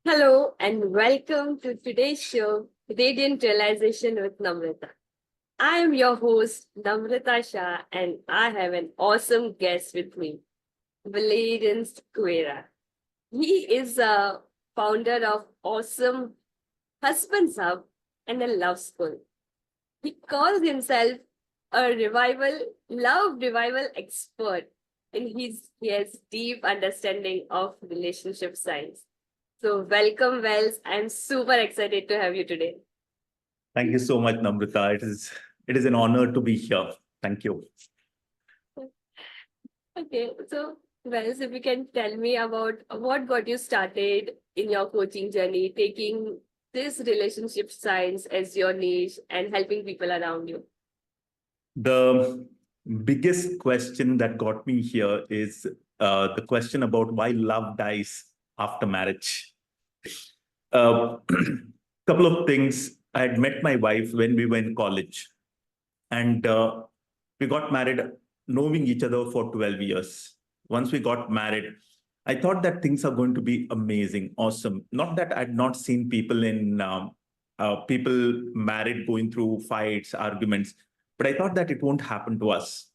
Hello and welcome to today's show, Radiant Realization with Namrata. I am your host, Namrata Shah, and I have an awesome guest with me, Valerian Sequeira. He is a founder of Awesome Husbands Hub and a love school. He calls himself a love revival expert, and he has deep understanding of relationship science. So welcome, Wells. I'm super excited to have you today. Thank you so much, Namrata. It is an honor to be here. Thank you. Okay, so Wells, if you can tell me about what got you started in your coaching journey, taking this relationship science as your niche and helping people around you. The biggest question that got me here is the question about why love dies after marriage. Couple of things. I had met my wife when we were in college, and we got married knowing each other for 12 years. Once we got married, I thought that things are going to be amazing, awesome. Not that I'd not seen people married going through fights, arguments, but I thought that it won't happen to us.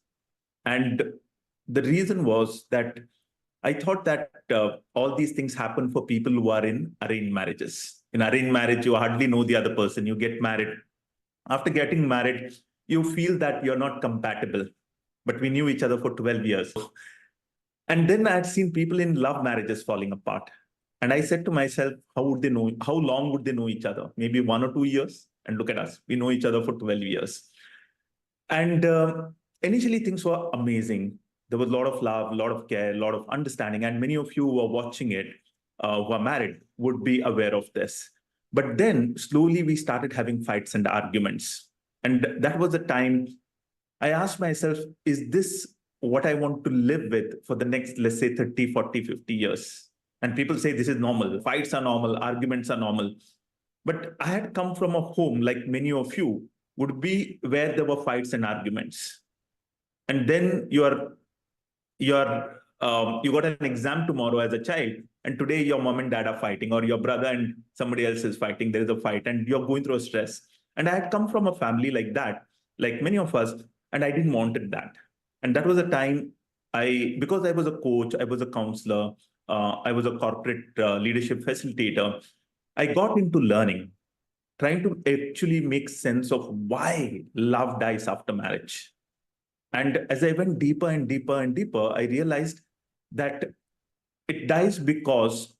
And the reason was that I thought that all these things happen for people who are in arranged marriages. In arranged marriage, you hardly know the other person. You get married. After getting married, you feel that you're not compatible. But we knew each other for 12 years. And then I had seen people in love marriages falling apart. And I said to myself, how would they know? How long would they know each other? Maybe 1 or 2 years. And look at us. We know each other for 12 years. And initially, things were amazing. There was a lot of love, a lot of care, a lot of understanding. And many of you who are watching it, who are married, would be aware of this. But then slowly we started having fights and arguments. And that was the time I asked myself, is this what I want to live with for the next, let's say, 30, 40, 50 years? And people say this is normal. Fights are normal. Arguments are normal. But I had come from a home, like many of you, would be where there were fights and arguments. And then you got an exam tomorrow as a child, and today your mom and dad are fighting, or your brother and somebody else is fighting. There is a fight, and you're going through a stress. And I had come from a family like that, like many of us, and I didn't wanted that. And that was a time because I was a coach, I was a counselor, I was a corporate leadership facilitator. I got into learning, trying to actually make sense of why love dies after marriage. And as I went deeper and deeper and deeper, I realized that it dies because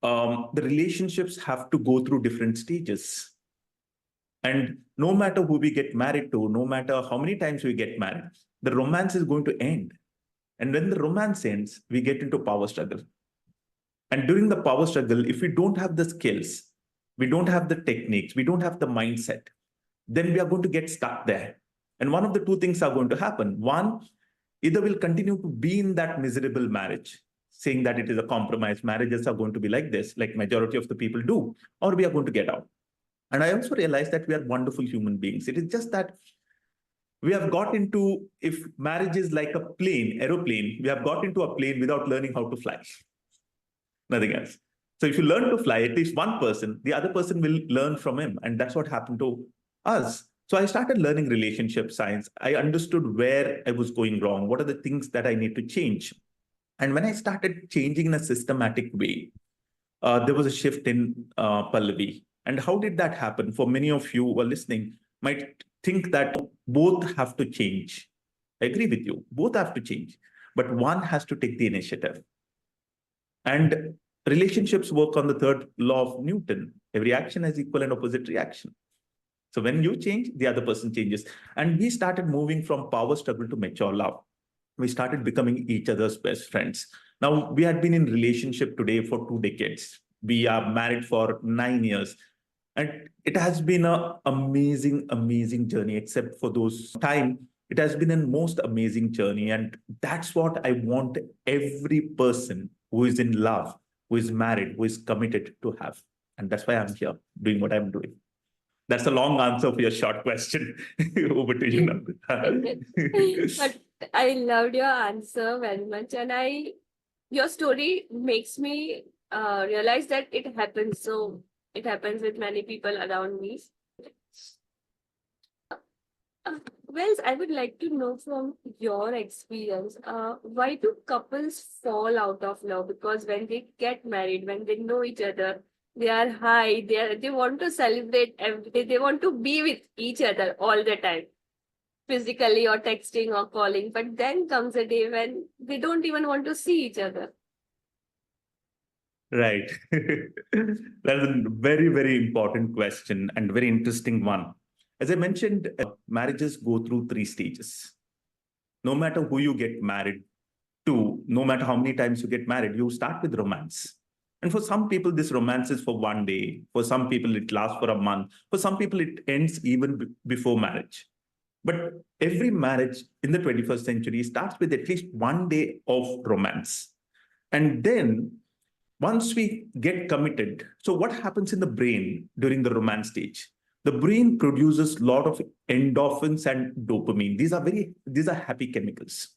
the relationships have to go through different stages. And no matter who we get married to, no matter how many times we get married, the romance is going to end. And when the romance ends, we get into power struggle. And during the power struggle, if we don't have the skills, we don't have the techniques, we don't have the mindset, then we are going to get stuck there. And one of the two things are going to happen. One, either we'll continue to be in that miserable marriage, saying that it is a compromise. Marriages are going to be like this, like majority of the people do, or we are going to get out. And I also realized that we are wonderful human beings. It is just that we have got into, if marriage is like a aeroplane, we have got into a plane without learning how to fly. Nothing else. So if you learn to fly, at least one person, the other person will learn from him. And that's what happened to us. So I started learning relationship science. I understood where I was going wrong. What are the things that I need to change? And when I started changing in a systematic way, there was a shift in Pallavi. And how did that happen? For many of you who are listening, might think that both have to change. I agree with you. Both have to change. But one has to take the initiative. And relationships work on the third law of Newton. Every action has equal and opposite reaction. So when you change, the other person changes. And we started moving from power struggle to mature love. We started becoming each other's best friends. Now, we had been in relationship today for 2 decades. We are married for 9 years. And it has been an amazing, amazing journey, except for those time. It has been a most amazing journey. And that's what I want every person who is in love, who is married, who is committed to have. And that's why I'm here doing what I'm doing. That's a long answer for your short question. Over to you, Namrata. But I loved your answer very much. And your story makes me realize that it happens. So it happens with many people around me. Well, I would like to know from your experience, why do couples fall out of love? Because when they get married, when they know each other, they are high, they want to celebrate every day, they want to be with each other all the time, physically or texting or calling. But then comes a day when they don't even want to see each other. Right. That's a very, very important question and very interesting one. As I mentioned, marriages go through three stages. No matter who you get married to, no matter how many times you get married, you start with romance. And for some people, this romance is for one day. For some people, it lasts for a month. For some people, it ends even before marriage. But every marriage in the 21st century starts with at least one day of romance. And then once we get committed, so what happens in the brain during the romance stage? The brain produces a lot of endorphins and dopamine. These are happy chemicals.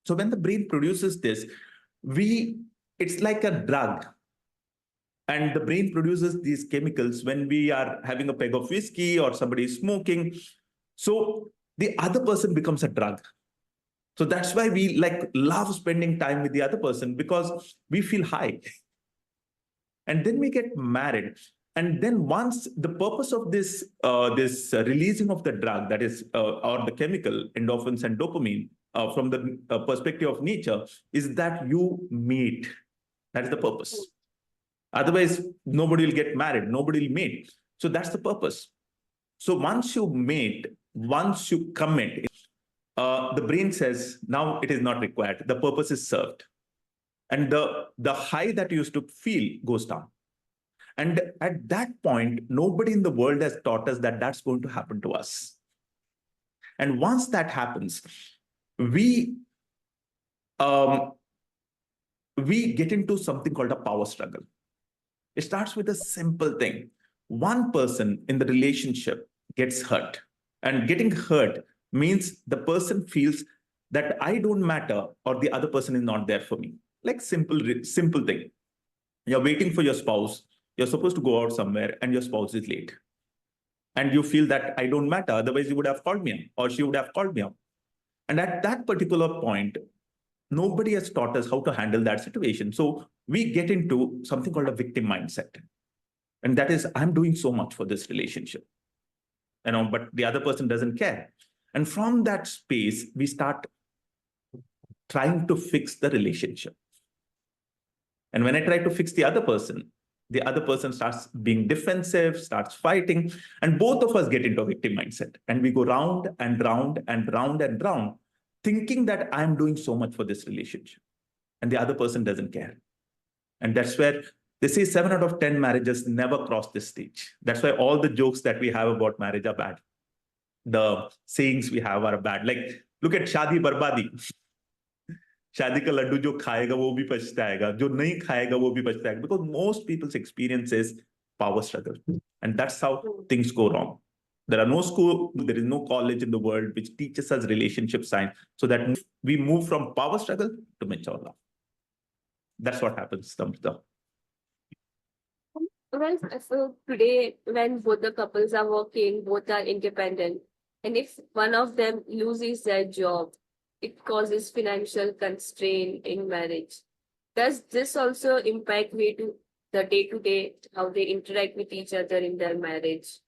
So when the brain produces this, it's like a drug. And the brain produces these chemicals when we are having a peg of whiskey or somebody is smoking. So the other person becomes a drug. So that's why we love spending time with the other person, because we feel high. And then we get married. And then once the purpose of this releasing of the drug, that is, or the chemical endorphins and dopamine, from the perspective of nature, is that you meet. That is the purpose. Otherwise, nobody will get married, nobody will mate. So that's the purpose. So once you mate, once you commit, the brain says, now it is not required. The purpose is served. And the high that you used to feel goes down. And at that point, nobody in the world has taught us that that's going to happen to us. And once that happens, we get into something called a power struggle. It starts with a simple thing. One person in the relationship gets hurt. And getting hurt means the person feels that I don't matter or the other person is not there for me. Like simple thing. You're waiting for your spouse. You're supposed to go out somewhere and your spouse is late. And you feel that I don't matter. Otherwise, you would have called me up or she would have called me up. And at that particular point, nobody has taught us how to handle that situation. So we get into something called a victim mindset. And that is, I'm doing so much for this relationship, but the other person doesn't care. And from that space, we start trying to fix the relationship. And when I try to fix the other person starts being defensive, starts fighting, and both of us get into a victim mindset. And we go round and round and round and round, thinking that I'm doing so much for this relationship. And the other person doesn't care. And that's where they say 7 out of 10 marriages never cross this stage. That's why all the jokes that we have about marriage are bad. The sayings we have are bad. Like, look at Shadi Barbadi. शादी का लड्डू जो खाएगा वो भी पछताएगा, जो नहीं खाएगा वो भी पछताएगा, because most people's experience is power struggle, and that's how things go wrong. There are no school, there is no college in the world which teaches us relationship science, so that we move from power struggle to mature love. That's what happens, Tamrita. Well, so today, when both the couples are working, both are independent, and if one of them loses their job, it causes financial constraint in marriage. Does this also impact the day-to-day, how they interact with each other in their marriage?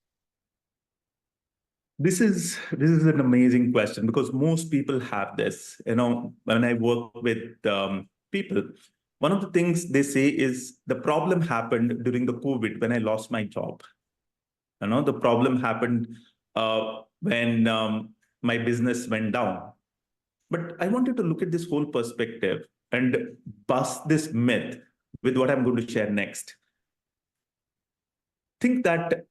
This is an amazing question, because most people have this. When I work with people, one of the things they say is the problem happened during the COVID when I lost my job. The problem happened when my business went down. But I want you to look at this whole perspective and bust this myth with what I'm going to share next. Think that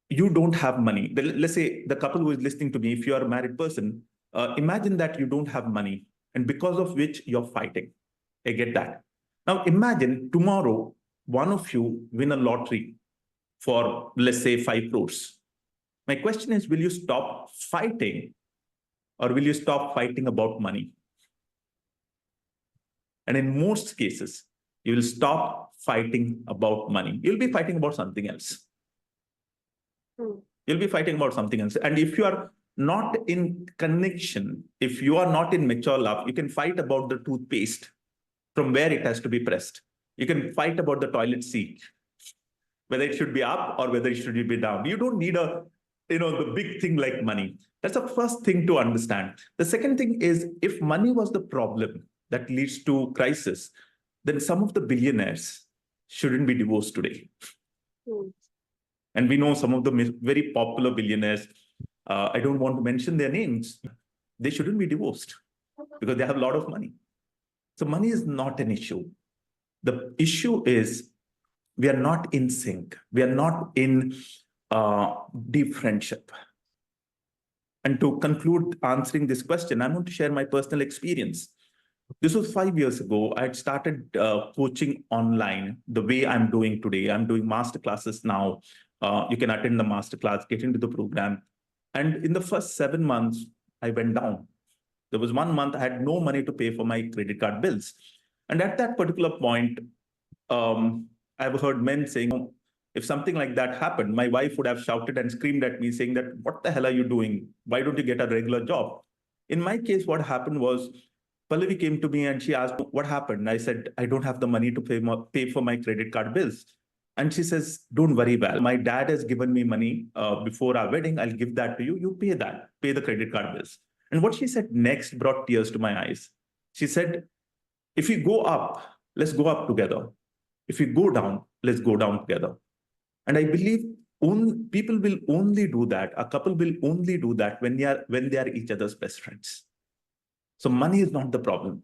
you don't have money. Let's say the couple who is listening to me, if you are a married person, imagine that you don't have money, and because of which you're fighting. I get that. Now imagine tomorrow, one of you win a lottery for, let's say, 5 crores. My question is, will you stop fighting, or will you stop fighting about money? And in most cases, You will stop fighting about money. You'll be fighting about something else. You'll be fighting about something else. And if you are not in connection, if you are not in mature love, you can fight about the toothpaste from where it has to be pressed. You can fight about the toilet seat, whether it should be up or whether it should be down. You don't need the big thing like money. That's the first thing to understand. The second thing is, if money was the problem that leads to crisis, then some of the billionaires shouldn't be divorced today. And we know some of the very popular billionaires. I don't want to mention their names. They shouldn't be divorced because they have a lot of money. So money is not an issue. The issue is we are not in sync. We are not in deep friendship. And to conclude answering this question, I'm going to share my personal experience. This was 5 years ago. I had started coaching online the way I'm doing today. I'm doing master classes now. You can attend the master class, get into the program. And in the first 7 months, I went down. There was 1 month I had no money to pay for my credit card bills. And at that particular point, I've heard men saying, "Oh, if something like that happened, my wife would have shouted and screamed at me saying that, what the hell are you doing? Why don't you get a regular job?" In my case, what happened was Pallavi came to me and she asked, "What happened?" I said, "I don't have the money to pay for my credit card bills." And she says, "Don't worry, Val. My dad has given me money before our wedding. I'll give that to you. You pay that, pay the credit card bills." And what she said next brought tears to my eyes. She said, "If we go up, let's go up together. If we go down, let's go down together." And I believe people will only do that. A couple will only do that when they are each other's best friends. So money is not the problem.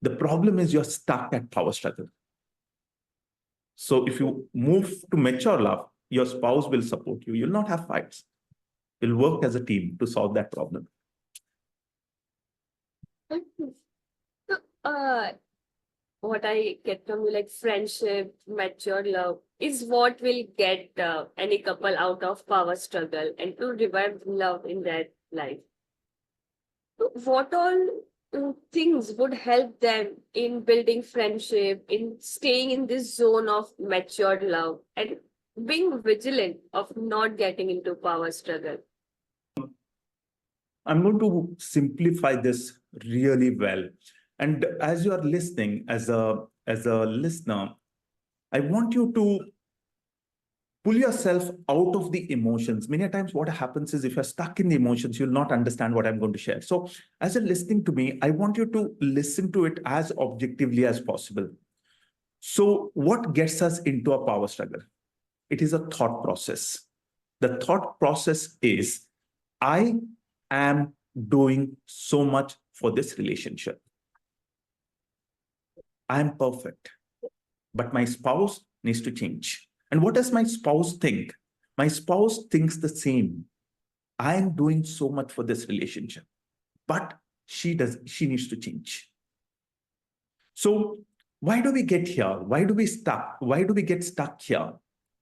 The problem is you're stuck at power struggle. So if you move to mature love, your spouse will support you. You'll not have fights. You'll work as a team to solve that problem. So, what I get from you, like friendship, mature love, is what will get any couple out of power struggle and to revive love in their life. So what all things would help them in building friendship, in staying in this zone of matured love, and being vigilant of not getting into power struggle? I'm going to simplify this really well. And as you are listening, as a listener, I want you to pull yourself out of the emotions. Many times what happens is if you're stuck in the emotions, you'll not understand what I'm going to share. So as you're listening to me, I want you to listen to it as objectively as possible. So what gets us into a power struggle? It is a thought process. The thought process is, I am doing so much for this relationship. I am perfect, but my spouse needs to change. And what does my spouse think? My spouse thinks the same. I am doing so much for this relationship, but she needs to change. So why do we get here? Why do we stuck? Why do we get stuck here?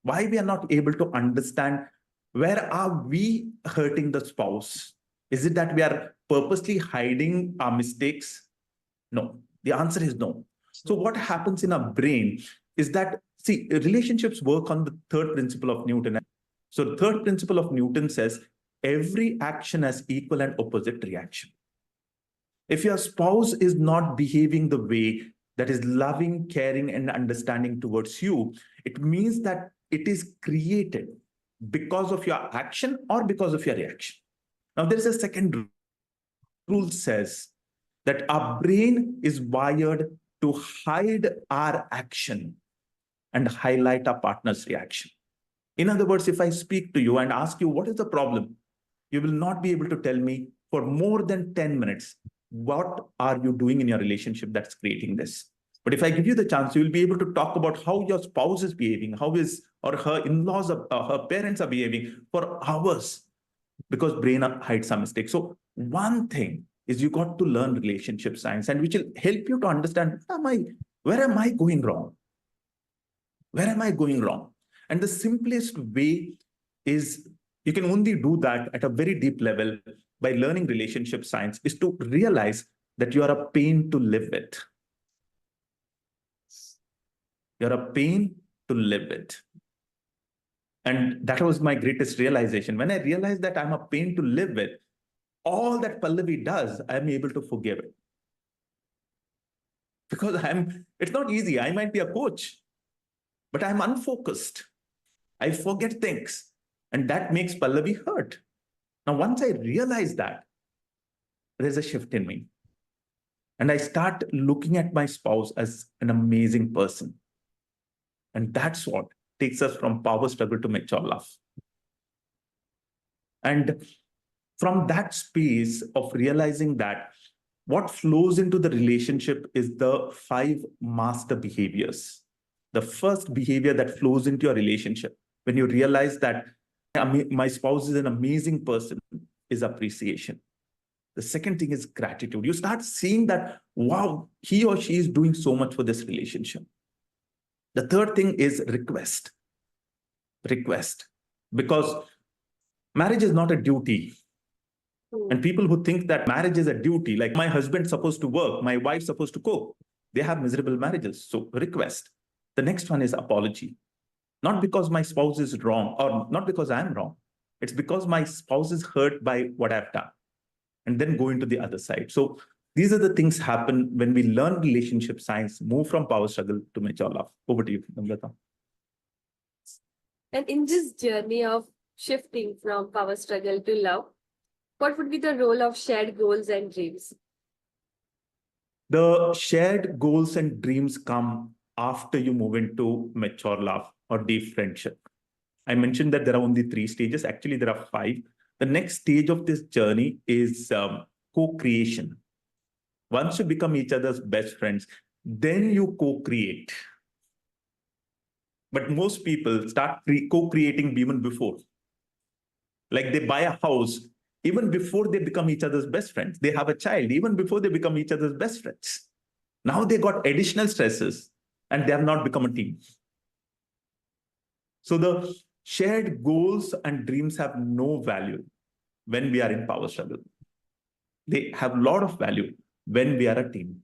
Why we are not able to understand where are we hurting the spouse? Is it that we are purposely hiding our mistakes? No. The answer is no. So what happens in our brain is that, see, relationships work on the third principle of Newton. So the third principle of Newton says every action has equal and opposite reaction. If your spouse is not behaving the way that is loving, caring, and understanding towards you, it means that it is created because of your action or because of your reaction. Now, there is a second rule says that our brain is wired to hide our action and highlight our partner's reaction. In other words, if I speak to you and ask you, what is the problem? You will not be able to tell me for more than 10 minutes, what are you doing in your relationship that's creating this? But if I give you the chance, you will be able to talk about how your spouse is behaving, how his or her in-laws, her parents are behaving for hours because brain hides some mistakes. So one thing is you got to learn relationship science, and which will help you to understand where am I going wrong? Where am I going wrong? And the simplest way is, you can only do that at a very deep level by learning relationship science, is to realize that you are a pain to live with. You're a pain to live with. And that was my greatest realization. When I realized that I'm a pain to live with, all that Pallavi does, I'm able to forgive it. Because it's not easy. I might be a coach, but I'm unfocused. I forget things. And that makes Pallavi hurt. Now, once I realize that, there's a shift in me. And I start looking at my spouse as an amazing person. And that's what takes us from power struggle to mature love. And from that space of realizing that what flows into the relationship is the 5 master behaviors. The first behavior that flows into your relationship, when you realize that my spouse is an amazing person, is appreciation. The second thing is gratitude. You start seeing that, wow, he or she is doing so much for this relationship. The third thing is request. Request. Because marriage is not a duty. And people who think that marriage is a duty, like my husband's supposed to work, my wife's supposed to cook, they have miserable marriages. So request. The next one is apology. Not because my spouse is wrong or not because I'm wrong. It's because my spouse is hurt by what I've done. And then go into the other side. So these are the things happen when we learn relationship science, move from power struggle to mature love. Over to you, Namrata. And in this journey of shifting from power struggle to love, what would be the role of shared goals and dreams? The shared goals and dreams come after you move into mature love or deep friendship. I mentioned that there are only 3 stages. Actually, there are 5. The next stage of this journey is co-creation. Once you become each other's best friends, then you co-create. But most people start co-creating even before. Like they buy a house even before they become each other's best friends. They have a child even before they become each other's best friends. Now they got additional stresses and they have not become a team. So the shared goals and dreams have no value when we are in power struggle. They have a lot of value when we are a team.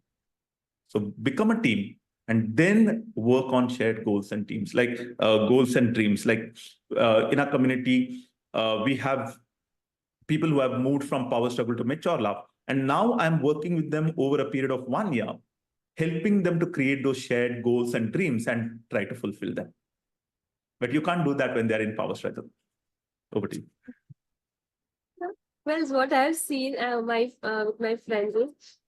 So become a team and then work on shared goals and teams, like goals and dreams. Like in our community, we have people who have moved from power struggle to mature love. And now I'm working with them over a period of 1 year, helping them to create those shared goals and dreams and try to fulfill them. But you can't do that when they're in power struggle. Over to you. Well, what I've seen with my friends is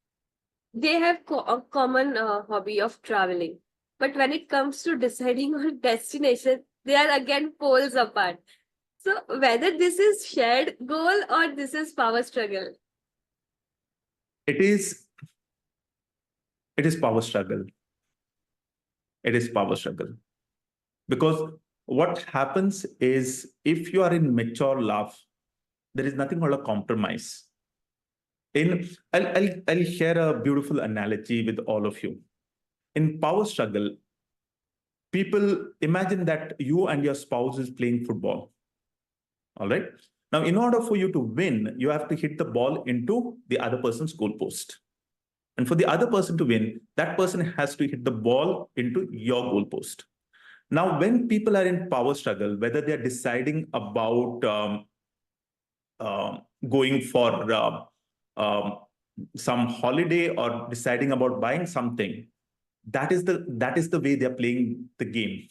they have a common hobby of traveling. But when it comes to deciding on destination, they are again poles apart. So whether this is shared goal or this is power struggle. It is power struggle. It is power struggle. Because what happens is if you are in mature love, there is nothing called a compromise. I'll share a beautiful analogy with all of you. In power struggle, people imagine that you and your spouse is playing football. All right. Now, in order for you to win, you have to hit the ball into the other person's goalpost. And for the other person to win, that person has to hit the ball into your goalpost. Now, when people are in power struggle, whether they're deciding about going for some holiday or deciding about buying something, that is the way they're playing the game.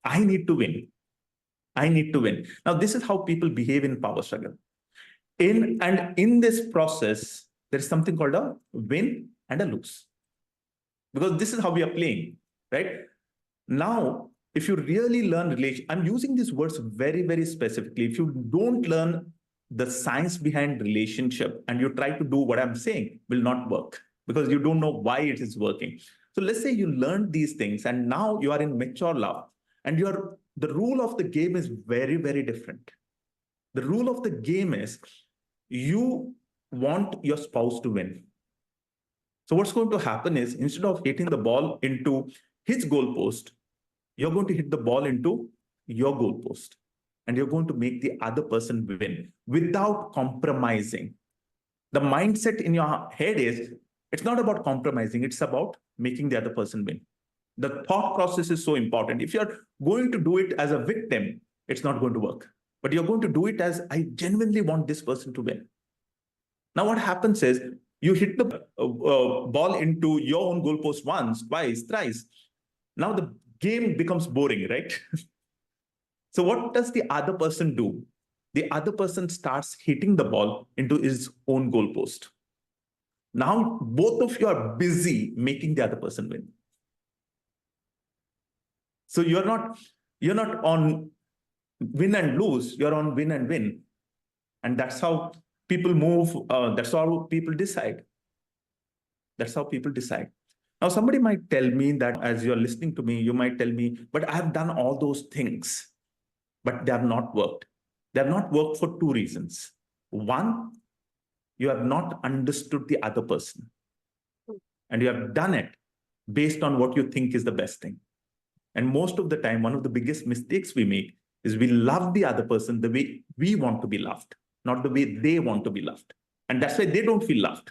I need to win. I need to win. Now, this is how people behave in power struggle. In this process, there is something called a win and a lose. Because this is how we are playing, right? Now, if you really learn relation, I'm using these words very, very specifically. If you don't learn the science behind relationship and you try to do what I'm saying, will not work because you don't know why it is working. So let's say you learned these things and now you are in mature love and the rule of the game is very, very different. The rule of the game is you want your spouse to win. So what's going to happen is instead of hitting the ball into his goalpost, you're going to hit the ball into your goalpost and you're going to make the other person win without compromising. The mindset in your head is it's not about compromising, it's about making the other person win. The thought process is so important. If you're going to do it as a victim, it's not going to work. But you're going to do it as, I genuinely want this person to win. Now, what happens is you hit the ball into your own goalpost once, twice, thrice. Now the game becomes boring, right? So what does the other person do? The other person starts hitting the ball into his own goalpost. Now both of you are busy making the other person win. So you're not on win and lose, you're on win and win. And that's how people move, that's how people decide. That's how people decide. Now, somebody might tell me that as you're listening to me, you might tell me, but I've done all those things, but they have not worked. They have not worked for two reasons. One, you have not understood the other person, and you have done it based on what you think is the best thing. And most of the time, one of the biggest mistakes we make is we love the other person the way we want to be loved, not the way they want to be loved. And that's why they don't feel loved.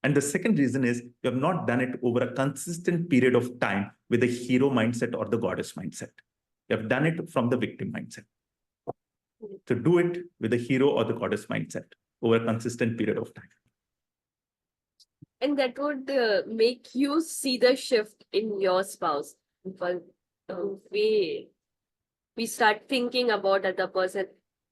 And the second reason is you have not done it over a consistent period of time with the hero mindset or the goddess mindset. You have done it from the victim mindset. To do it with the hero or the goddess mindset over a consistent period of time. And that would make you see the shift in your spouse. Because we start thinking about other person.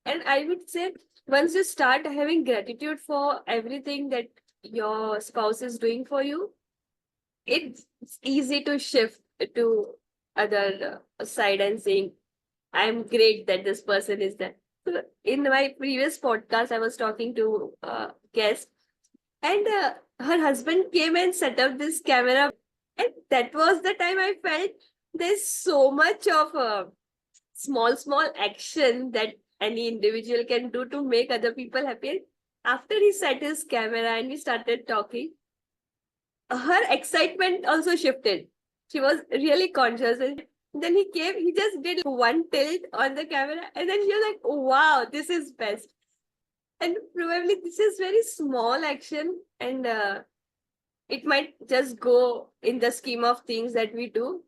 And I would say once you start having gratitude for everything that your spouse is doing for you, it's easy to shift to other side and saying, I'm great that this person is there. So in my previous podcast, I was talking to a guest, and her husband came and set up this camera. And that was the time I felt there's so much of small action that any individual can do to make other people happy. And after he set his camera and we started talking, her excitement also shifted. She was really conscious. And then he came, he just did one tilt on the camera, and then she was like, oh, wow, this is best. And probably this is very small action, and it might just go in the scheme of things that we do.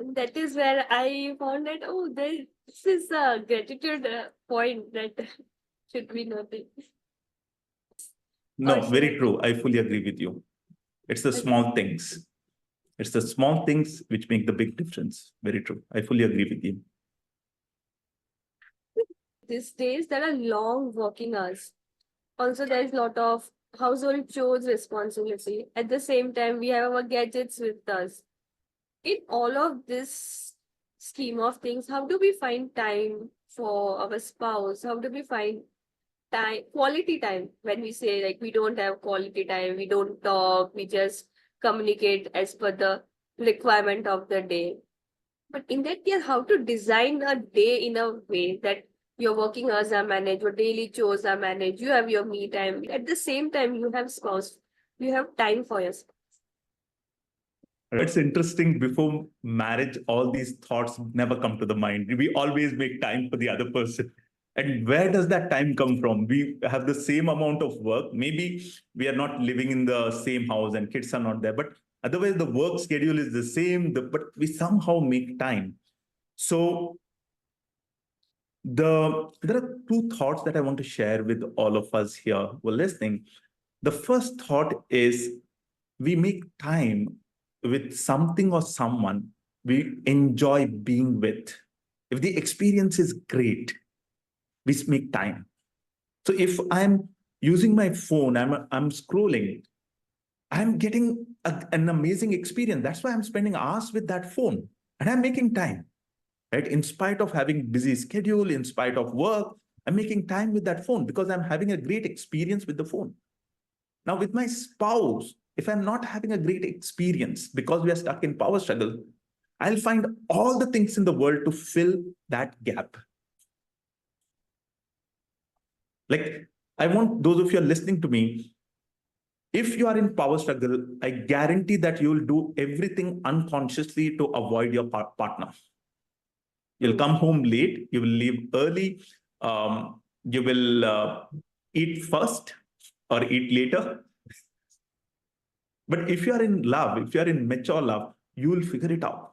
And that is where I found that, oh, this is a gratitude point that should be noted. No, Or very true. I fully agree with you. It's the small things. It's the small things which make the big difference. Very true. I fully agree with you. These days, there are long working hours. Also, there is a lot of household chores responsibility. At the same time, we have our gadgets with us. In all of this scheme of things, how do we find time for our spouse? How do we find time, quality time? When we say like we don't have quality time, we don't talk, we just communicate as per the requirement of the day. But in that case, how to design a day in a way that your working hours are managed, your daily chores are managed, you have your me time. At the same time, you have spouse, you have time for yourself. It's interesting, before marriage, all these thoughts never come to the mind. We always make time for the other person. And where does that time come from? We have the same amount of work. Maybe we are not living in the same house and kids are not there, but otherwise the work schedule is the same, but we somehow make time. So there are two thoughts that I want to share with all of us here who are listening. The first thought is we make time with something or someone we enjoy being with. If the experience is great, we make time. So if I'm using my phone, I'm scrolling, I'm getting an amazing experience. That's why I'm spending hours with that phone, and I'm making time, right? In spite of having busy schedule, in spite of work, I'm making time with that phone because I'm having a great experience with the phone. Now, with my spouse, if I'm not having a great experience because we are stuck in power struggle, I'll find all the things in the world to fill that gap. Like, I want those of you who are listening to me, if you are in power struggle, I guarantee that you will do everything unconsciously to avoid your partner. You'll come home late, you will leave early, you will eat first or eat later. But if you are in love, if you are in mature love, you will figure it out.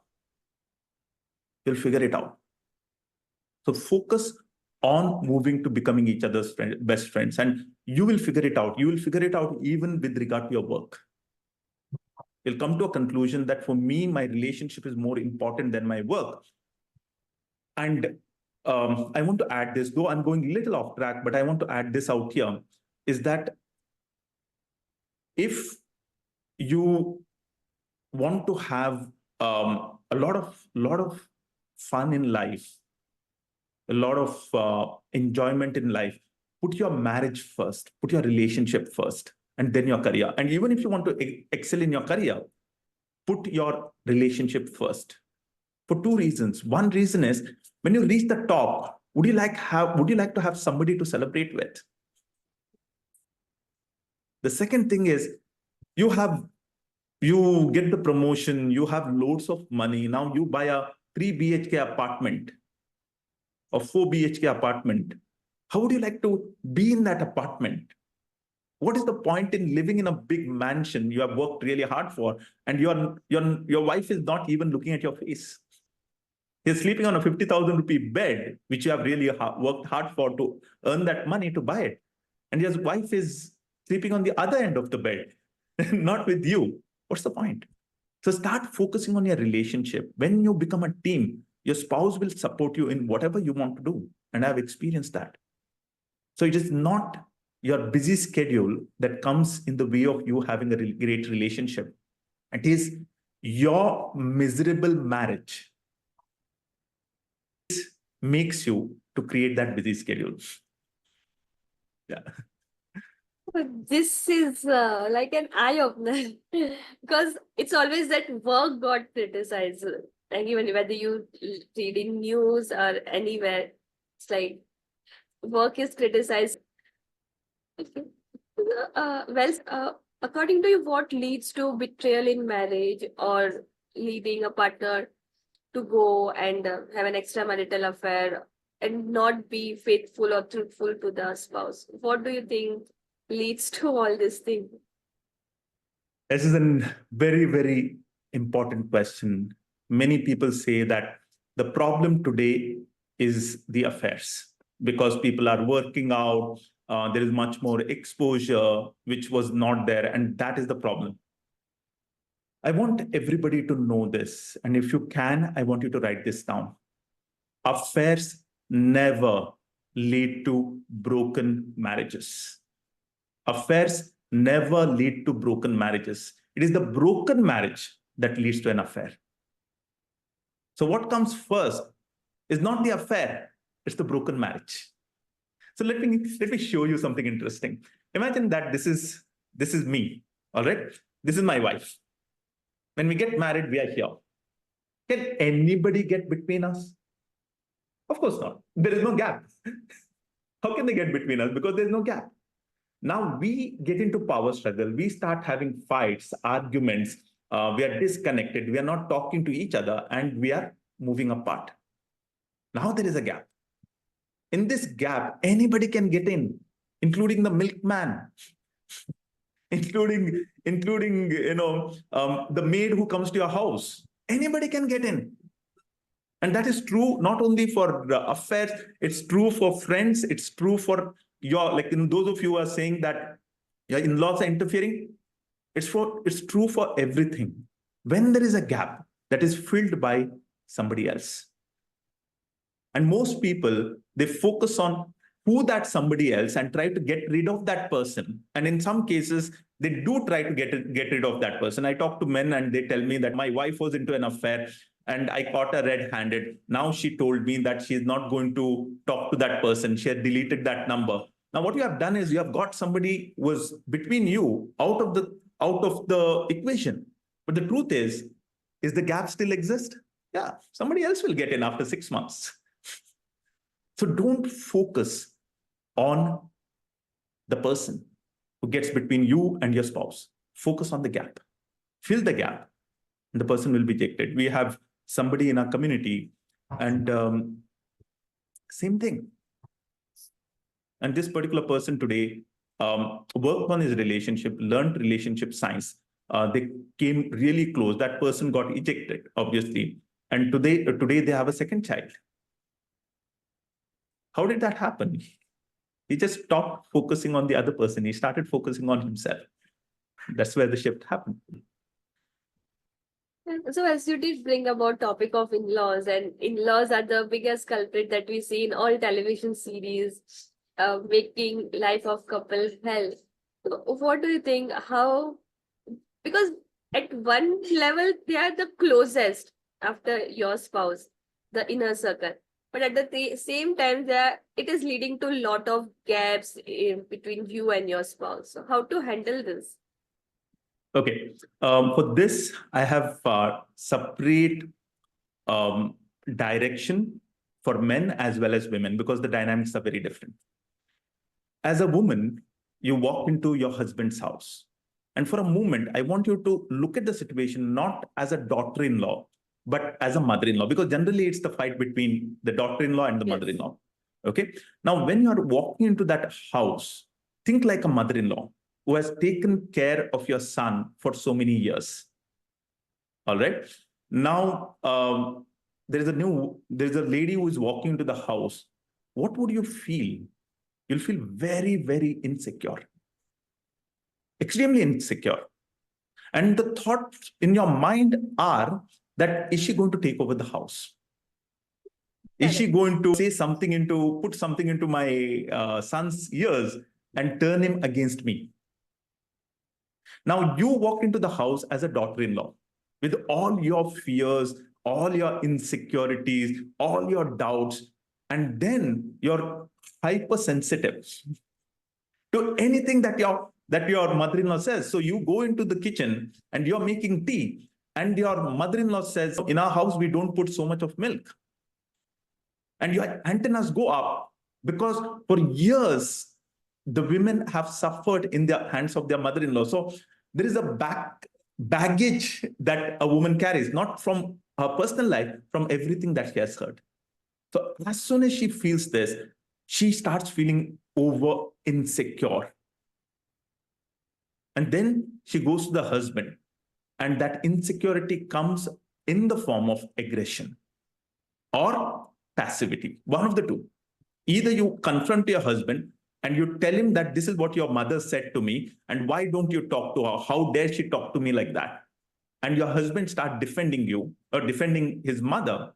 You'll figure it out. So focus on moving to becoming each other's best friends, and you will figure it out. You will figure it out even with regard to your work. You'll come to a conclusion that for me, my relationship is more important than my work. And I want to add this, though I'm going a little off track, but I want to add this out here, is that if you want to have a lot of fun in life, a lot of enjoyment in life, put your marriage first, put your relationship first, and then your career. And even if you want to excel in your career, put your relationship first for two reasons. One reason is when you reach the top, would you like to have somebody to celebrate with? The second thing is you get the promotion, you have loads of money. Now you buy a 3 BHK apartment or 4 BHK apartment. How would you like to be in that apartment? What is the point in living in a big mansion you have worked really hard for, and your wife is not even looking at your face? He's sleeping on a 50,000 rupee bed, which you have really worked hard for to earn that money to buy it. And his wife is sleeping on the other end of the bed, not with you. What's the point? So start focusing on your relationship. When you become a team, your spouse will support you in whatever you want to do. And I've experienced that. So it is not your busy schedule that comes in the way of you having a great relationship. It is your miserable marriage makes you to create that busy schedule. Yeah. This is like an eye-opener because it's always that work got criticized. Like even whether you read in news or anywhere, it's like work is criticized. Okay. According to you, what leads to betrayal in marriage or leading a partner to go and have an extramarital affair and not be faithful or truthful to the spouse? What do you think leads to all this thing? This is a very, very important question. Many people say that the problem today is the affairs because people are working out. There is much more exposure, which was not there. And that is the problem. I want everybody to know this. And if you can, I want you to write this down. Affairs never lead to broken marriages. Affairs never lead to broken marriages. It is the broken marriage that leads to an affair. So what comes first is not the affair, it's the broken marriage. So let me show you something interesting. Imagine that this is me, all right? This is my wife. When we get married, we are here. Can anybody get between us? Of course not. There is no gap. How can they get between us? Because there's no gap. Now we get into power struggle. We start having fights, arguments. We are disconnected. We are not talking to each other and we are moving apart. Now there is a gap. In this gap, anybody can get in, including the milkman, including the maid who comes to your house. Anybody can get in. And that is true not only for the affairs, it's true for friends, it's true for those of you who are saying that your in-laws are interfering, it's true for everything. When there is a gap that is filled by somebody else. And most people, they focus on who that somebody else and try to get rid of that person. And in some cases, they do try to get rid of that person. I talk to men and they tell me that my wife was into an affair and I caught her red-handed. Now she told me that she's not going to talk to that person. She had deleted that number. Now what you have done is you have got somebody who was between you out of the equation. But the truth is the gap still exist? Yeah, somebody else will get in after 6 months. So don't focus on the person who gets between you and your spouse. Focus on the gap. Fill the gap, and the person will be ejected. We have somebody in our community, and same thing. And this particular person today worked on his relationship, learned relationship science, they came really close. That person got ejected, obviously. And today they have a second child. How did that happen? He just stopped focusing on the other person. He started focusing on himself. That's where the shift happened. So as you did bring about topic of in-laws, and in-laws are the biggest culprit that we see in all television series, making life of couple hell. So what do you think? How, because at one level they are the closest after your spouse, the inner circle. But at the same time, it is leading to a lot of gaps in between you and your spouse. So how to handle this? Okay. For this, I have separate direction for men as well as women, because the dynamics are very different. As a woman, you walk into your husband's house. And for a moment, I want you to look at the situation not as a daughter-in-law, but as a mother-in-law, because generally it's the fight between the daughter-in-law and the Yes. mother-in-law. Okay. Now, when you are walking into that house, think like a mother-in-law who has taken care of your son for so many years. All right. Now, there's a lady who is walking into the house. What would you feel? You'll feel very, very insecure, extremely insecure. And the thoughts in your mind are that, is she going to take over the house? Is she going to put something into my son's ears and turn him against me? Now, you walk into the house as a daughter-in-law with all your fears, all your insecurities, all your doubts, and then you're hypersensitive to anything that your mother-in-law says. So you go into the kitchen and you're making tea, and your mother-in-law says, in our house, we don't put so much of milk. And your antennas go up, because for years, the women have suffered in the hands of their mother-in-law. So there is a baggage that a woman carries, not from her personal life, from everything that she has heard. So as soon as she feels this, she starts feeling over insecure. And then she goes to the husband, and that insecurity comes in the form of aggression or passivity, one of the two. Either you confront your husband and you tell him that this is what your mother said to me, and why don't you talk to her? How dare she talk to me like that? And your husband start defending you or defending his mother.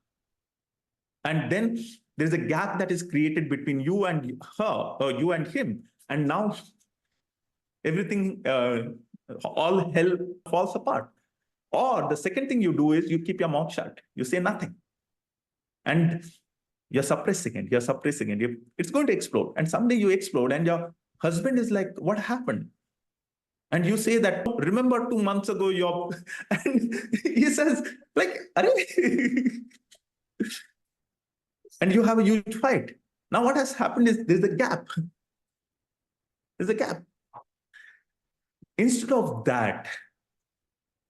And then there's a gap that is created between you and her, or you and him. And now everything, all hell falls apart. Or the second thing you do is you keep your mouth shut. You say nothing. And you're suppressing it. It's going to explode. And someday you explode, and your husband is like, what happened? And you say that, remember 2 months ago, and he says, like, and you have a huge fight. Now what has happened is there's a gap. There's a gap. Instead of that,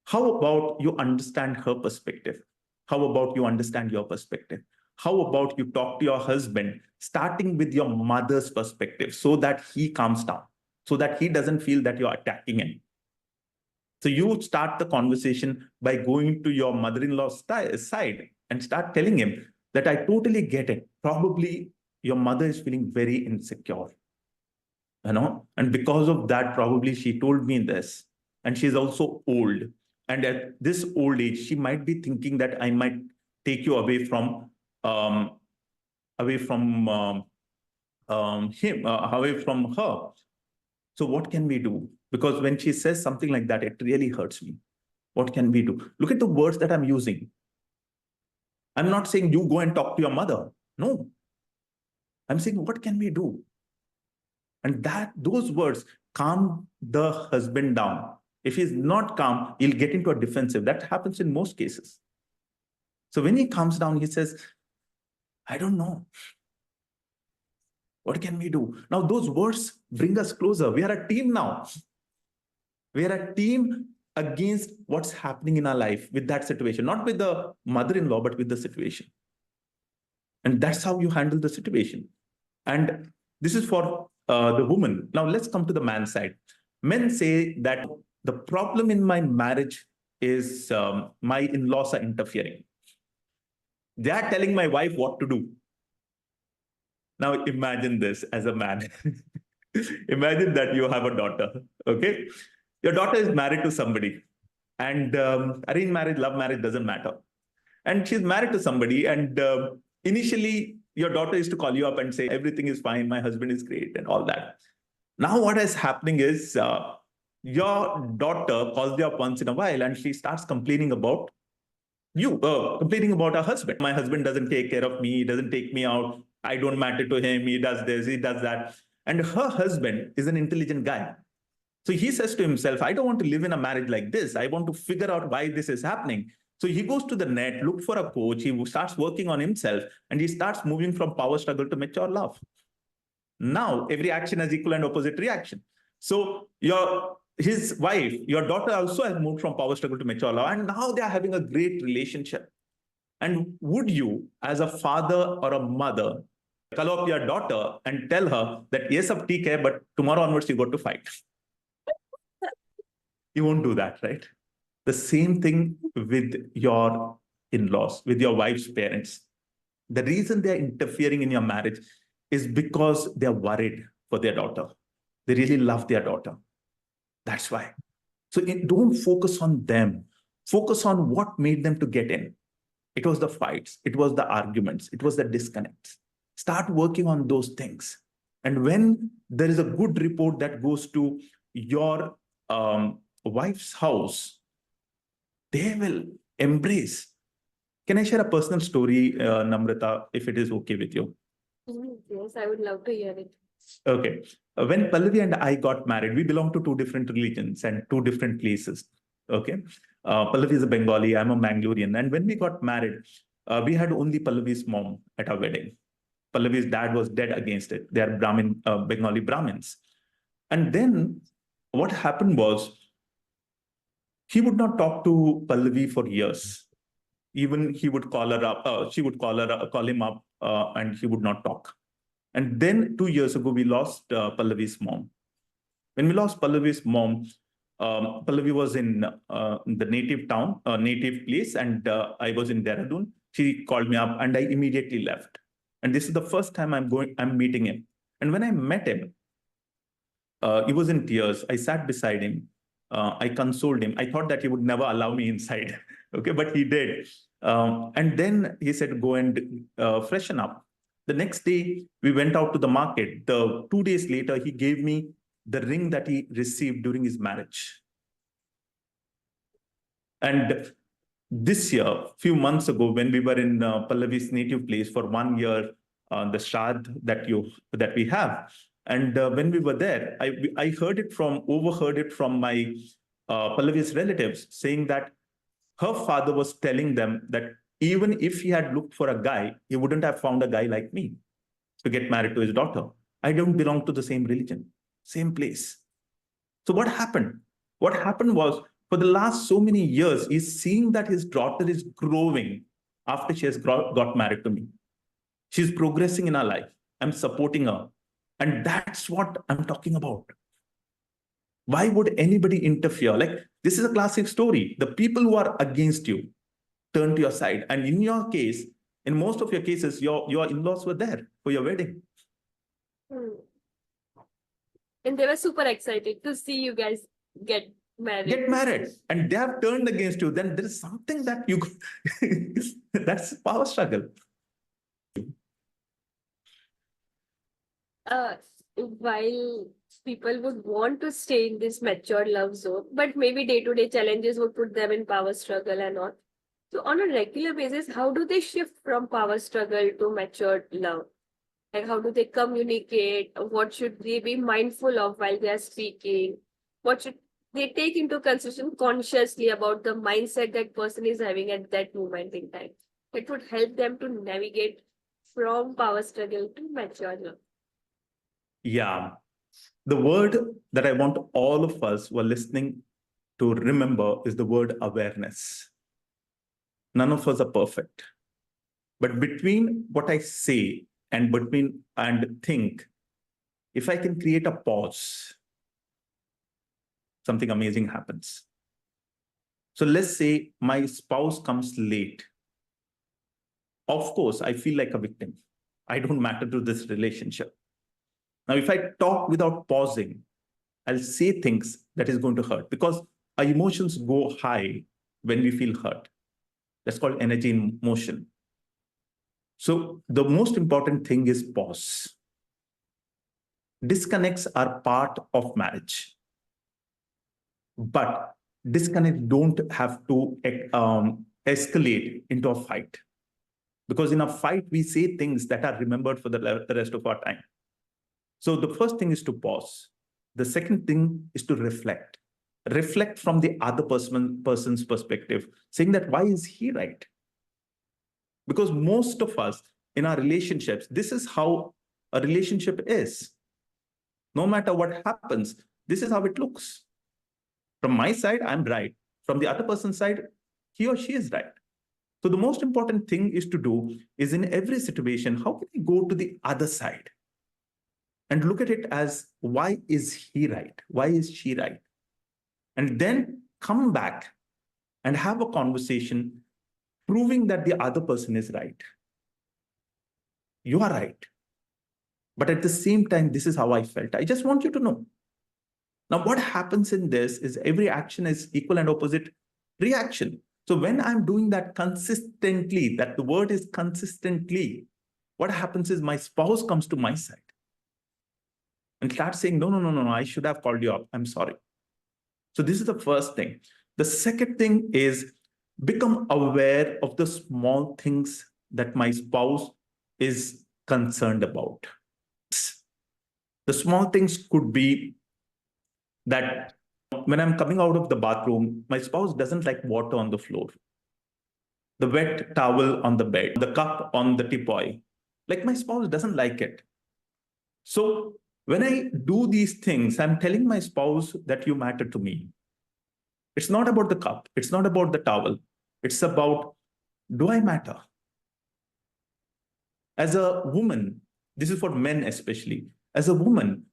how about you understand her perspective? How about you understand your perspective? How about you talk to your husband, starting with your mother's perspective, so that he calms down, so that he doesn't feel that you're attacking him? So you start the conversation by going to your mother-in-law's side and start telling him that I totally get it. Probably your mother is feeling very insecure, and because of that, probably she told me this. And she's also old. And at this old age, she might be thinking that I might take you away from him, away from her. So what can we do? Because when she says something like that, it really hurts me. What can we do? Look at the words that I'm using. I'm not saying you go and talk to your mother. No. I'm saying, what can we do? And those words calm the husband down. If he's not calm, he'll get into a defensive. That happens in most cases. So when he calms down, he says, I don't know. What can we do? Now, those words bring us closer. We are a team now. We are a team against what's happening in our life with that situation, not with the mother-in-law, but with the situation. And that's how you handle the situation. And this is for the woman. Now, let's come to the man's side. Men say that The problem in my marriage is my in-laws are interfering. They are telling my wife what to do. Now imagine this as a man. Imagine that you have a daughter, okay? Your daughter is married to somebody, and arranged marriage, love marriage doesn't matter. And she's married to somebody, and initially your daughter used to call you up and say, everything is fine, my husband is great, and all that. Now what is happening is your daughter calls you up once in a while, and she starts complaining about you, complaining about her husband. My husband doesn't take care of me, he doesn't take me out, I don't matter to him, he does this, he does that. And her husband is an intelligent guy. So he says to himself, I don't want to live in a marriage like this. I want to figure out why this is happening. So he goes to the net, look for a coach, he starts working on himself, and he starts moving from power struggle to mature love. Now every action has equal and opposite reaction. So his wife, your daughter also has moved from power struggle to mature love, and now they are having a great relationship. And would you, as a father or a mother, call up your daughter and tell her that yes, ab theek hai, but tomorrow onwards you got to fight? You won't do that, right? The same thing with your in-laws, with your wife's parents. The reason they're interfering in your marriage is because they're worried for their daughter. They really love their daughter. That's why. So don't focus on them. Focus on what made them to get in. It was the fights. It was the arguments. It was the disconnects. Start working on those things. And when there is a good report that goes to your wife's house, they will embrace. Can I share a personal story, Namrata, if it is okay with you? Yes, I would love to hear it. Okay. When Pallavi and I got married, we belong to two different religions and two different places. Okay. Pallavi is a Bengali, I'm a Mangalorean. And when we got married, we had only Pallavi's mom at our wedding. Pallavi's dad was dead against it. They are Bengali Brahmins. And then what happened was, he would not talk to Pallavi for years. Even he would call her up, she would call him up, and he would not talk. And then 2 years ago, we lost Pallavi's mom. When we lost Pallavi's mom, Pallavi was in the native town, native place, and I was in Dehradun. She called me up, and I immediately left. And this is the first time I'm meeting him. And when I met him, he was in tears. I sat beside him. I consoled him. I thought that he would never allow me inside. Okay, but he did. And then he said, go and freshen up. The next day, we went out to the market. 2 days later, he gave me the ring that he received during his marriage. And this year, a few months ago, when we were in Pallavi's native place for 1 year, the Shraddh that we have, and when we were there, I overheard it from my Pallavi's relatives saying that her father was telling them that even if he had looked for a guy, he wouldn't have found a guy like me to get married to his daughter. I don't belong to the same religion, same place. So what happened? What happened was, for the last so many years, he's seeing that his daughter is growing after she has got married to me. She's progressing in her life. I'm supporting her. And that's what I'm talking about. Why would anybody interfere? Like, this is a classic story. The people who are against you turn to your side. And in your case, in most of your cases, your in-laws were there for your wedding. And they were super excited to see you guys get married. Get married. And they have turned against you. Then there is something that you... that's power struggle. While people would want to stay in this mature love zone, but maybe day-to-day challenges would put them in power struggle and all. So on a regular basis, how do they shift from power struggle to mature love? Like, how do they communicate? What should they be mindful of while they are speaking? What should they take into consideration consciously about the mindset that person is having at that moment in time? It would help them to navigate from power struggle to mature love. Yeah. The word that I want all of us who are listening to remember is the word awareness. None of us are perfect. But between what I say and think, if I can create a pause, something amazing happens. So let's say my spouse comes late. Of course, I feel like a victim. I don't matter to this relationship. Now, if I talk without pausing, I'll say things that is going to hurt because our emotions go high when we feel hurt. That's called energy in motion. So the most important thing is pause. Disconnects are part of marriage, but disconnects don't have to escalate into a fight. Because in a fight, we say things that are remembered for the rest of our time. So the first thing is to pause. The second thing is to reflect. Reflect from the other person's perspective, saying that why is he right? Because most of us in our relationships, this is how a relationship is. No matter what happens, this is how it looks. From my side, I'm right. From the other person's side, he or she is right. So the most important thing is to do is in every situation, how can I go to the other side and look at it as why is he right? Why is she right? And then come back and have a conversation proving that the other person is right. You are right. But at the same time, this is how I felt. I just want you to know. Now, what happens in this is every action is equal and opposite reaction. So when I'm doing that consistently, that the word is consistently, what happens is my spouse comes to my side and starts saying, no, I should have called you up. I'm sorry. So this is the first thing. The second thing is become aware of the small things that my spouse is concerned about. The small things could be that when I'm coming out of the bathroom, my spouse doesn't like water on the floor, the wet towel on the bed, the cup on the teapot. Like my spouse doesn't like it. So when I do these things, I'm telling my spouse that you matter to me. It's not about the cup. It's not about the towel. It's about, do I matter? As a woman, this is for men especially. As a woman,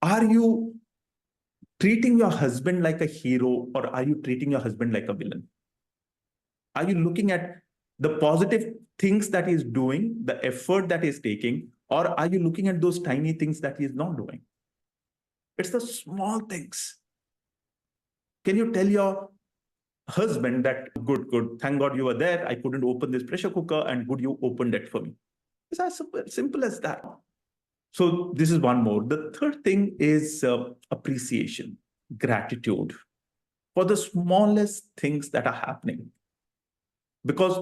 are you treating your husband like a hero or are you treating your husband like a villain? Are you looking at the positive things that he's doing, the effort that he's taking, or are you looking at those tiny things that he's not doing? It's the small things. Can you tell your husband that, good, thank God you were there. I couldn't open this pressure cooker and good, you opened it for me. It's as simple as that. So this is one more. The third thing is appreciation, gratitude for the smallest things that are happening. Because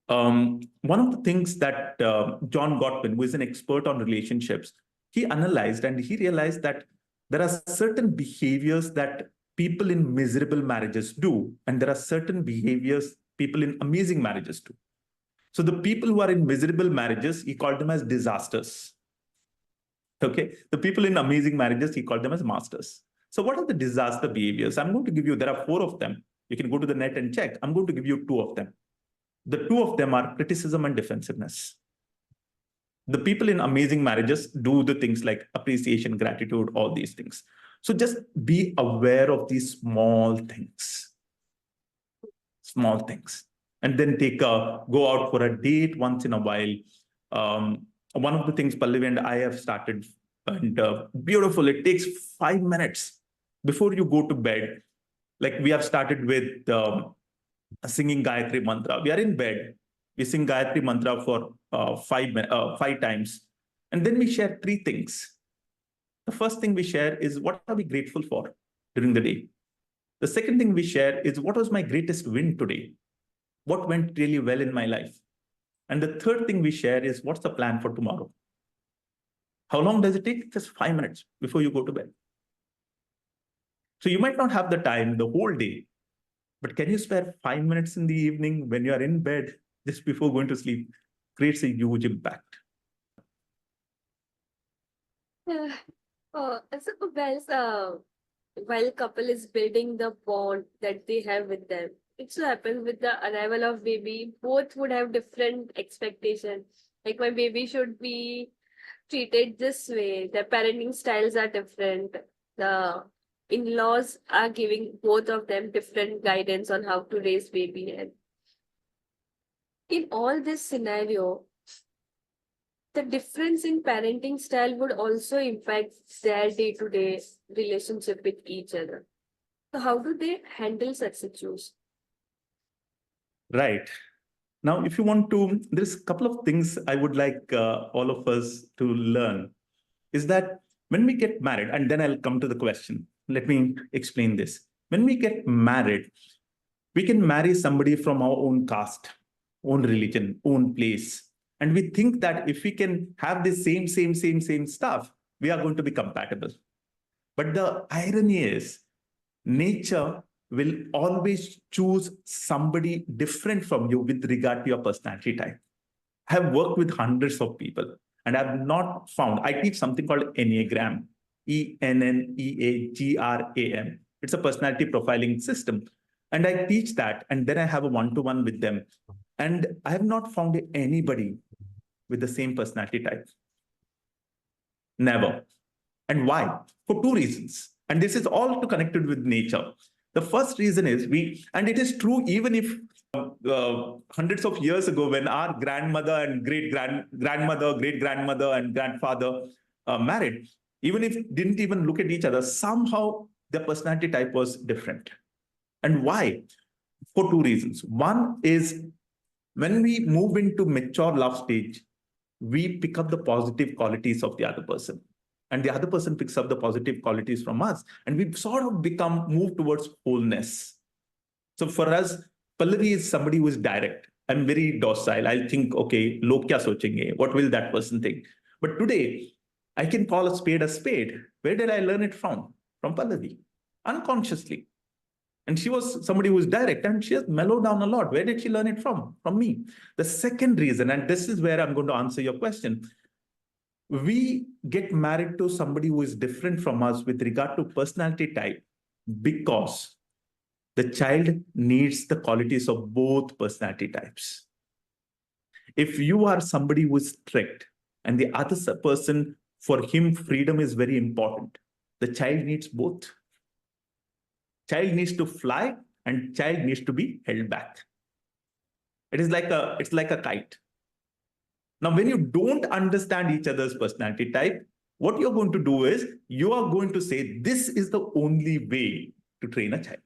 one of the things that John Gottman, who is an expert on relationships, he analyzed and he realized that there are certain behaviors that people in miserable marriages do, and there are certain behaviors people in amazing marriages do. So the people who are in miserable marriages, he called them as disasters. Okay, the people in amazing marriages, he called them as masters. So what are the disaster behaviors? I'm going to give you, there are 4 of them. You can go to the net and check. I'm going to give you 2 of them. The 2 of them are criticism and defensiveness. The people in amazing marriages do the things like appreciation, gratitude, all these things. So just be aware of these small things. Small things. And then go out for a date once in a while. One of the things Pallavi and I have started, and beautiful, it takes 5 minutes before you go to bed. Like we have started with singing Gayatri Mantra. We are in bed. We sing Gayatri Mantra for 5 times. And then we share 3 things. The first thing we share is what are we grateful for during the day? The second thing we share is what was my greatest win today? What went really well in my life? And the third thing we share is what's the plan for tomorrow? How long does it take? Just 5 minutes before you go to bed. So you might not have the time the whole day, but can you spare 5 minutes in the evening when you are in bed just before going to sleep? Creates a huge impact. Yeah. While couple is building the bond that they have with them, it so happens with the arrival of baby, both would have different expectations. Like my baby should be treated this way. Their parenting styles are different. The in-laws are giving both of them different guidance on how to raise baby. And in all this scenario, the difference in parenting style would also impact their day-to-day relationship with each other. So how do they handle such situations? Right. Now, if you want to, there's a couple of things I would like all of us to learn is that when we get married, and then I'll come to the question. Let me explain this. When we get married, we can marry somebody from our own caste, own religion, own place. And we think that if we can have the same stuff, we are going to be compatible. But the irony is, nature will always choose somebody different from you with regard to your personality type. I have worked with hundreds of people and I have not found, I teach something called Enneagram, Enneagram. It's a personality profiling system. And I teach that, and then I have a one-to-one with them. And I have not found anybody with the same personality type. Never. And why? For two reasons. And this is all connected with nature. The first reason is and it is true even if hundreds of years ago, when our grandmother and grandmother, great grandmother and grandfather married, even if didn't even look at each other, somehow their personality type was different. And why? For two reasons. One is when we move into mature love stage, we pick up the positive qualities of the other person. And the other person picks up the positive qualities from us. And we sort of move towards wholeness. So for us, Pallavi is somebody who is direct. I'm very docile. I'll think, okay, log kya sochenge? What will that person think? But today, I can call a spade a spade. Where did I learn it from? From Pallavi, unconsciously. And she was somebody who was direct and she has mellowed down a lot. Where did she learn it from? From me. The second reason, and this is where I'm going to answer your question, we get married to somebody who is different from us with regard to personality type because the child needs the qualities of both personality types. If you are somebody who is strict and the other person, for him, freedom is very important, the child needs both. Child needs to fly and child needs to be held back. It's like a kite. Now, when you don't understand each other's personality type, what you're going to do is you are going to say, this is the only way to train a child.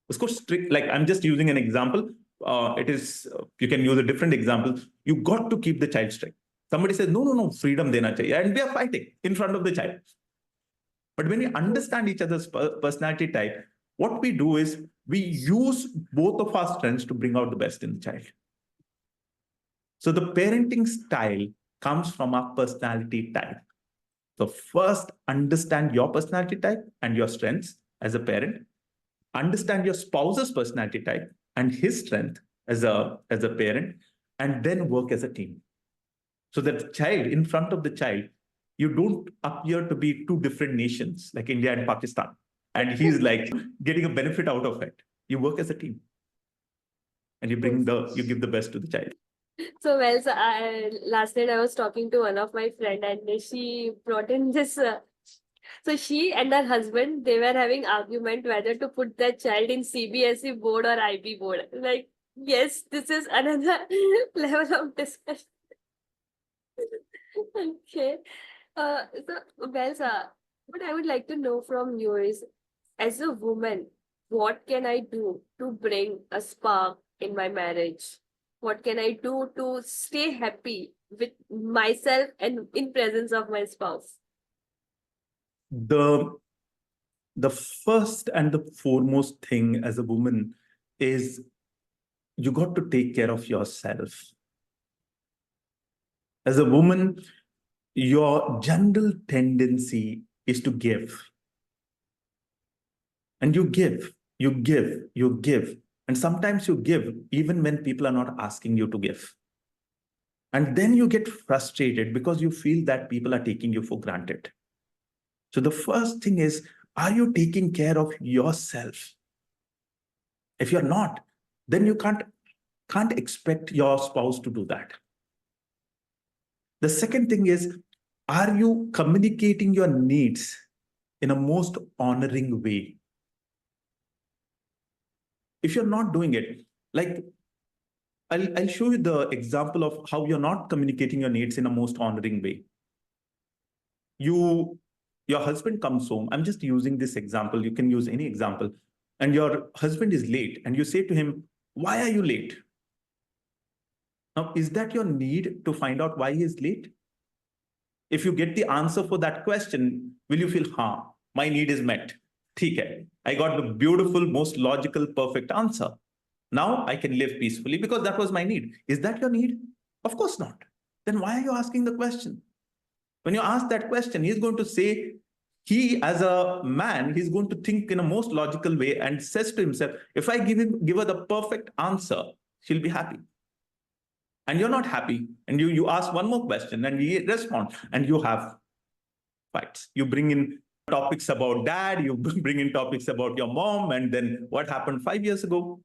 Of course, strict, like I'm just using an example. You can use a different example. You got to keep the child strict. Somebody says, no, freedom dena chahiye. And we are fighting in front of the child. But when we understand each other's personality type, what we do is we use both of our strengths to bring out the best in the child. So the parenting style comes from our personality type. So first, understand your personality type and your strengths as a parent. Understand your spouse's personality type and his strength as a parent, and then work as a team. So that the child, in front of the child, you don't appear to be two different nations like India and Pakistan. And he's like getting a benefit out of it. You work as a team. And you give the best to the child. So last night I was talking to one of my friend and she brought in this. So she and her husband, they were having argument whether to put their child in CBSE board or IB board. Like, yes, this is another level of discussion. Okay. Sir, what I would like to know from you is, as a woman, what can I do to bring a spark in my marriage? What can I do to stay happy with myself and in presence of my spouse? The first and the foremost thing as a woman is you got to take care of yourself. As a woman, your general tendency is to give. And you give. And sometimes you give even when people are not asking you to give. And then you get frustrated because you feel that people are taking you for granted. So the first thing is, are you taking care of yourself? If you're not, then you can't expect your spouse to do that. The second thing is, are you communicating your needs in a most honoring way. If you're not doing it, like I'll show you the example of how you're not communicating your needs in a most honoring way. Your husband comes home. I'm just using this example. You can use any example. And your husband is late, and you say to him, "Why are you late?" Now, is that your need to find out why he is late? If you get the answer for that question, will you feel, my need is met? ठीक है. I got the beautiful, most logical, perfect answer. Now I can live peacefully because that was my need. Is that your need? Of course not. Then why are you asking the question? When you ask that question, he's going to say, he as a man, he's going to think in a most logical way and says to himself, if I give her the perfect answer, she'll be happy. And you're not happy. And you ask one more question and he responds, and you have fights. You bring in topics about dad, you bring in topics about your mom, and then what happened 5 years ago.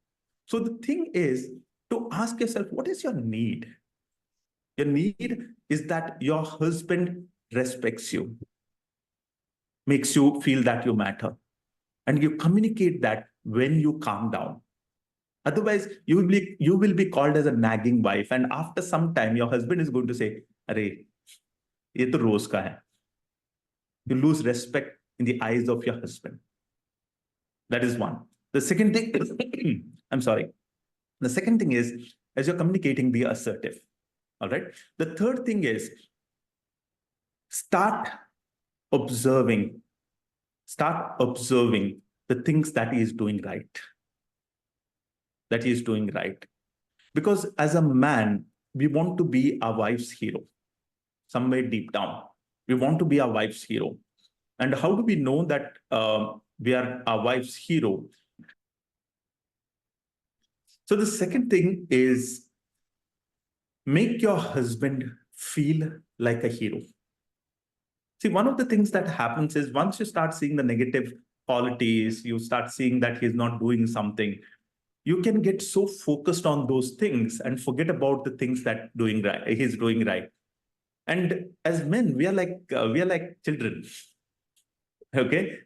So the thing is to ask yourself, what is your need? Your need is that your husband respects you, makes you feel that you matter. And you communicate that when you calm down. Otherwise, you will be called as a nagging wife. And after some time, your husband is going to say, "Arey, ye to roz ka hai." You lose respect in the eyes of your husband. That is one. The second thing, I'm sorry. The second thing is, as you're communicating, be assertive. All right. The third thing is, start observing the things that he is doing right. Because as a man, we want to be our wife's hero. Somewhere deep down, we want to be our wife's hero. And how do we know that we are our wife's hero? So the second thing is, make your husband feel like a hero. See, one of the things that happens is once you start seeing the negative qualities, you start seeing that he's not doing something, you can get so focused on those things and forget about the things that he's doing right. And as men, we are like children, okay?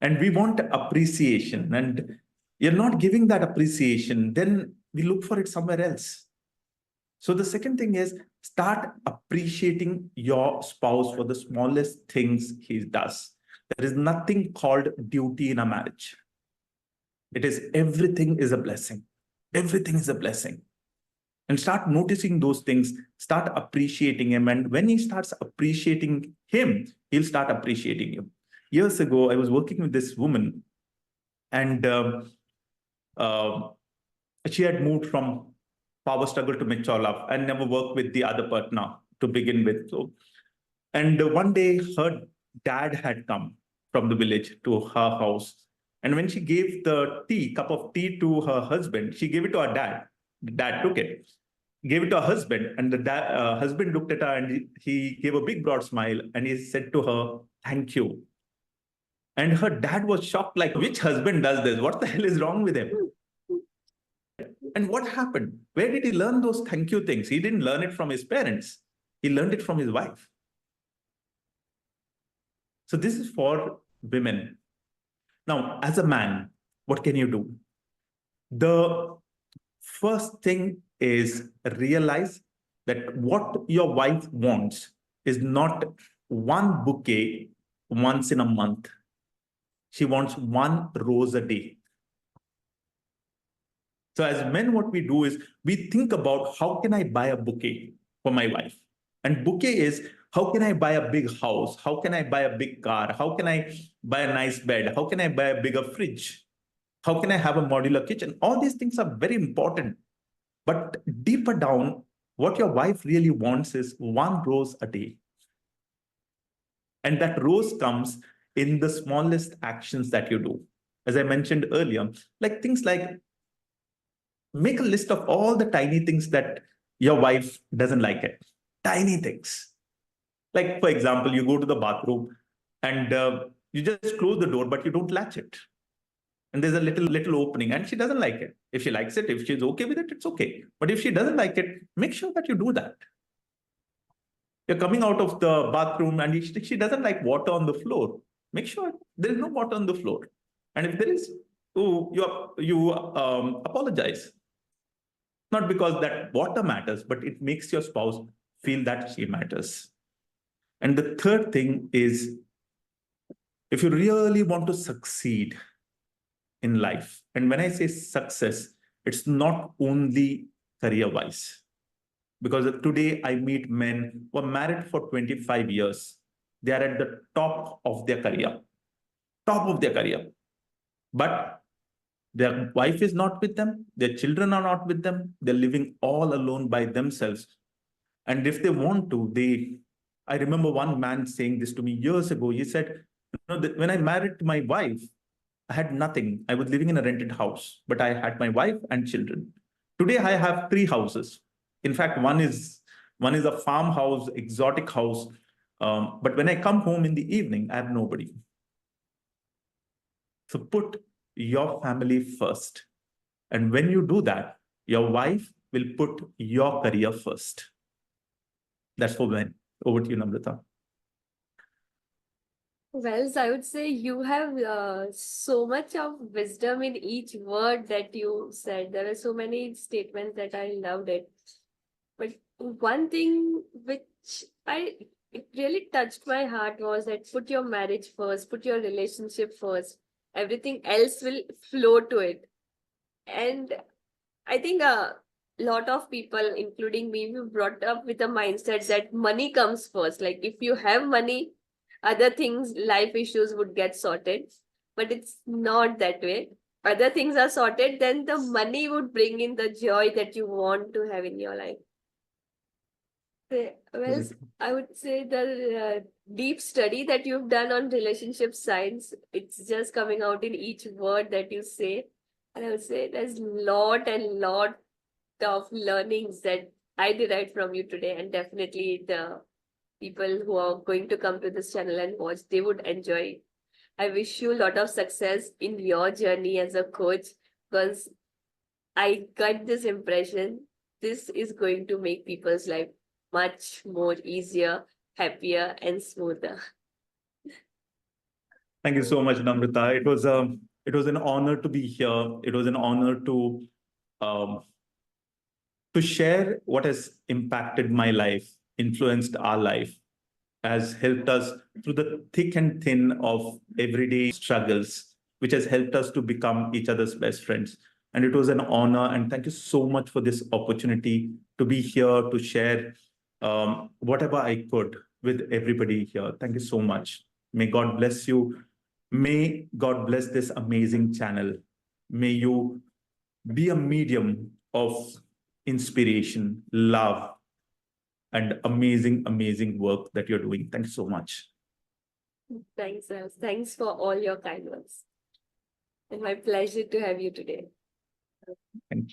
And we want appreciation, and you're not giving that appreciation, then we look for it somewhere else. So the second thing is, start appreciating your spouse for the smallest things he does. There is nothing called duty in a marriage. It is everything is a blessing. Everything is a blessing. And start noticing those things, start appreciating him. And when he starts appreciating him, he'll start appreciating you. Years ago, I was working with this woman, and she had moved from power struggle to mature love and never worked with the other partner to begin with. So, and one day her dad had come from the village to her house. And when she gave the cup of tea to her husband, she gave it to her dad. The dad took it, gave it to her husband, and the husband looked at her and he gave a big broad smile and he said to her, "Thank you." And her dad was shocked, like, which husband does this? What the hell is wrong with him? And what happened? Where did he learn those thank you things? He didn't learn it from his parents. He learned it from his wife. So this is for women. Now, as a man, what can you do? The first thing is realize that what your wife wants is not one bouquet once in a month. She wants one rose a day. So as men, what we do is we think about, how can I buy a bouquet for my wife? And bouquet is, how can I buy a big house? How can I buy a big car? How can I buy a nice bed? How can I buy a bigger fridge? How can I have a modular kitchen? All these things are very important. But deeper down, what your wife really wants is one rose a day. And that rose comes in the smallest actions that you do. As I mentioned earlier, like things like, make a list of all the tiny things that your wife doesn't like it. Tiny things. Like, for example, you go to the bathroom and you just close the door, but you don't latch it. And there's a little opening, and she doesn't like it. If she likes it, if she's okay with it, it's okay. But if she doesn't like it, make sure that you do that. You're coming out of the bathroom and she doesn't like water on the floor. make sure there is no water on the floor. And if there is, you apologize. Not because that water matters, but it makes your spouse feel that she matters. And the third thing is, if you really want to succeed in life, and when I say success, it's not only career-wise. Because today I meet men who are married for 25 years. They are at the top of their career. Top of their career. But their wife is not with them. Their children are not with them. They're living all alone by themselves. And if they want to, I remember one man saying this to me years ago. He said, when I married my wife, I had nothing. I was living in a rented house, but I had my wife and children. Today, I have 3 houses. In fact, one is a farmhouse, exotic house. But when I come home in the evening, I have nobody. So put your family first. And when you do that, your wife will put your career first. That's for men. Over to you, Namrata. Well, so I would say you have so much of wisdom in each word that you said. There are so many statements that I loved it. But one thing which it really touched my heart was that put your marriage first, put your relationship first. Everything else will flow to it. And I think a lot of people, including me, we brought up with a mindset that money comes first. Like if you have money, other things, life issues would get sorted. But it's not that way. Other things are sorted, then the money would bring in the joy that you want to have in your life. Well, I would say the deep study that you've done on relationship science, it's just coming out in each word that you say. And I would say there's lot and lot of learnings that I derived from you today. And definitely the people who are going to come to this channel and watch, they would enjoy. I wish you a lot of success in your journey as a coach, because I got this impression this is going to make people's life much more easier, happier, and smoother. Thank you so much, Namrata. It was an honor to be here. It was an honor um, to share what has impacted my life, influenced our life, has helped us through the thick and thin of everyday struggles, which has helped us to become each other's best friends. And it was an honor. And thank you so much for this opportunity to be here to share whatever I could with everybody here. Thank you so much. May God bless you. May God bless this amazing channel. May you be a medium of inspiration, love, and amazing, amazing work that you're doing. Thank you so much. Thanks, Raj. Thanks for all your kind words. And my pleasure to have you today. Thank you.